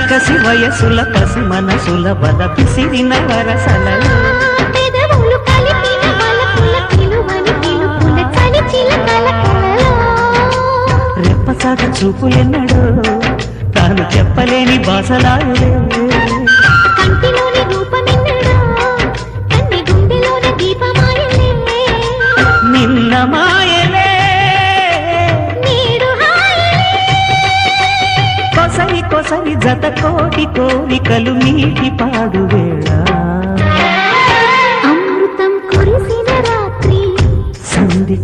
కసి వయసుల పసి మనసుల బల పిసిరిన వరసలలో రెప్పసాగ చూపులెన్నడో తాను చెప్పలేని బాసలాయులే కంటిలోని రూపమెన్నడో కన్ని గుండెలోన దీపమాయలే నిన్న మాయలే నేడు కొసరి కొసరి జత కోటి కోరికలు నీటి పాడు వేళ అమృతం కురిసిన రాత్రి సంధి